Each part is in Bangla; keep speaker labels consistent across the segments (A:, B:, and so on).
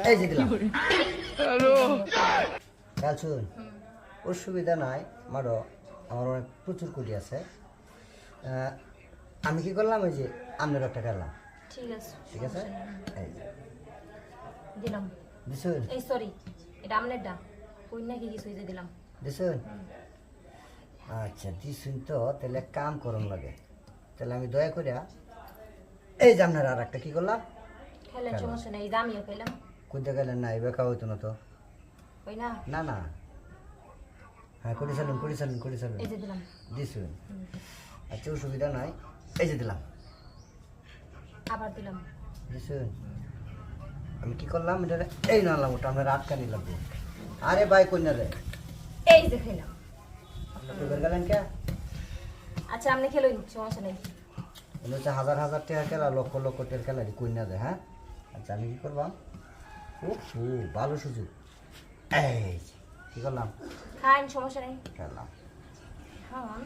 A: এই যে দিলাম কাল শুন অসুবিধা নাই মারো আমার অনেক প্রচুর কোটি আছে আমি কি করলাম ওই যে আপনার একটা খেলাম
B: ঠিক আছে
A: ঠিক আছে এই যে
B: দিলাম
A: দিছুন
B: এই সরি এটা আমনের ডা কই না কি কিছু দিলাম
A: দিছুন আচ্ছা দিছুন তো তাহলে কাম করন লাগে তাহলে আমি দয়া করিয়া এই যে আপনার আর একটা কি করলাম
B: খেলেন সমস্যা নেই এই যে আমিও খেলাম
A: কোনটা গেলেন না এবার খাওয়া হইতো না তো
B: কই না
A: না না হ্যাঁ করে চালুন
B: এই যে দিলাম
A: দিছুন আচ্ছা অসুবিধা নাই এই যে দিলাম
B: আবার দিলাম
A: দিছুন আমি কি করলাম এটা এই নালাম ওটা আমরা রাত কানি লাগবো আরে ভাই কন্যা রে
B: এই যে খেলাম
A: আপনি কইবার গেলেন কে
B: আচ্ছা আপনি খেলুন সমস্যা নেই
A: এটা হচ্ছে হাজার হাজার টাকা খেলা লক্ষ লক্ষ টাকা খেলা কন্যা দেয় হ্যাঁ আচ্ছা আমি কি করলাম ও ভালো সুযোগ এই যে, কি করলাম
B: খাইন সমস্যা নেই
A: খেলাম
B: হ্যাঁ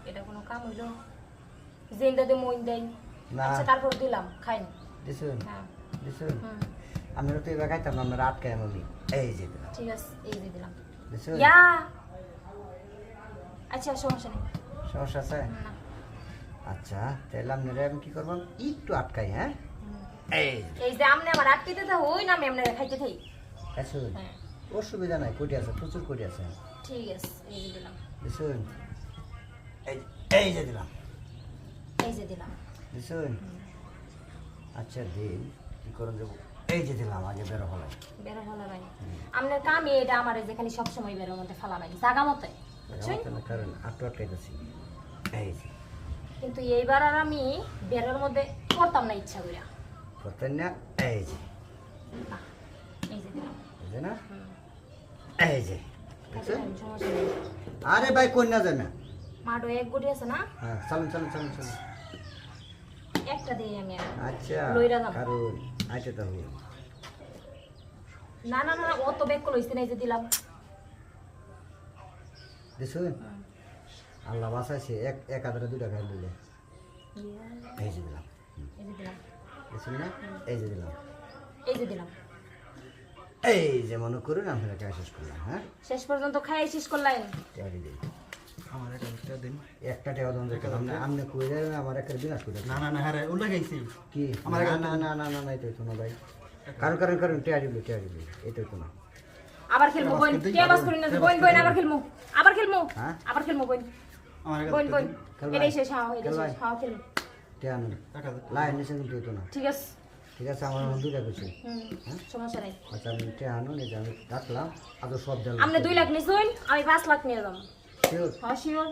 B: এটা কোনো কাম হইলো জিন্দাতে মইন দেই
A: না
B: আচ্ছা তারপর দিলাম খাইন
A: দিছুন
B: হ্যাঁ
A: দিছুন
B: হুম
A: আমরা তো এবার খাইতাম না আমরা রাত খাই আমি এই যে দিলাম
B: ঠিক আছে এই যে দিলাম
A: দিছুন
B: ইয়া আচ্ছা সমস্যা নেই
A: সমস্যা আছে
B: না
A: আচ্ছা তাহলে আপনারা আমি কি করবো একটু আটকাই হ্যাঁ এই
B: এই যে আমনে আমার আটকিতে তো হই না আমি আমনে খাইতে থাই
A: শুন
B: হ্যাঁ
A: অসুবিধা নাই কোটি আছে প্রচুর কোটি আছে
B: ঠিক আছে এই যে দিলাম
A: শুন এই যে দিলাম
B: এই যে দিলাম
A: শুন আচ্ছা দিন কি করুন যাবো এই যে দিলাম আগে বেরো হলো
B: বেরো ভালো নাই আমনের কামই এটা আমার যেখানে সব সময় বেরোর মধ্যে ফালা নাই জায়গা মতে বুঝছেন
A: কারণ আটটু আটকাইতেছি এই যে
B: কিন্তু এইবার আর আমি বেরোর মধ্যে করতাম না ইচ্ছা কইরা
A: করতেন না এই যে
B: এই যে দিলাম
A: এই যে না
B: হুম।
A: এই যে
B: আচ্ছা, সমস্যা নেই।
A: আরে ভাই কন্যা যায় না
B: মাডো এক গুটি আছে না
A: হ্যাঁ চলুন
B: একটা দিয়ে আমি আর।
A: আচ্ছা
B: লইরা যাবো।
A: কারণ আইতে তো হবে
B: না না না ও তো বেক লইছে না এই যে দিলাম
A: দেখুন আল্লাহ বাঁচাইছে এক হাজারে 2 টাকা দিলে এই যে দিলাম
B: এই যে দিলাম
A: দেখুন না এই যে দিলাম
B: এই যে দিলাম
A: এই যে মনে করুন আমরা টাকা শেষ করলাম হ্যাঁ
B: শেষ পর্যন্ত খাই শেষ করলেন
A: টাকা দিন আমার একটা দিন একটা টাকা দাম দেখে আপনি কই যাবেন আমার একটা বিনাশ করে
C: না না না হ্যাঁ ওটা গেছি
A: কি
C: আমার
A: না এই তো না ভাই কারণ টাকা দিবি এই তো না
B: আবার খেলবো বোন কে বাস করি না বোন আবার খেলবো
A: হ্যাঁ?
B: আবার খেলবো বোন
C: আমার
B: বোন
A: খেলবা?
B: এটাই শেষ হ্যাঁ এটাই
A: খেলবা?
B: শেষ হ্যাঁ খেলবো
A: টাকা নেই
C: টাকা দে।
A: লাইন নিচে কিন্তু হইতো না
B: ঠিক আছে
A: ঠিক আছে আমার মন 2 টাকা করছে
B: হুম সমস্যা নাই
A: আচ্ছা আমি টাকা আনুন এই যে আমি রাখলাম আদৌ সব দিলাম
B: আপনি 2 লাখ নিছুন আমি 5 লাখ নিয়ে যাব
A: শিওর
B: হ্যাঁ শিওর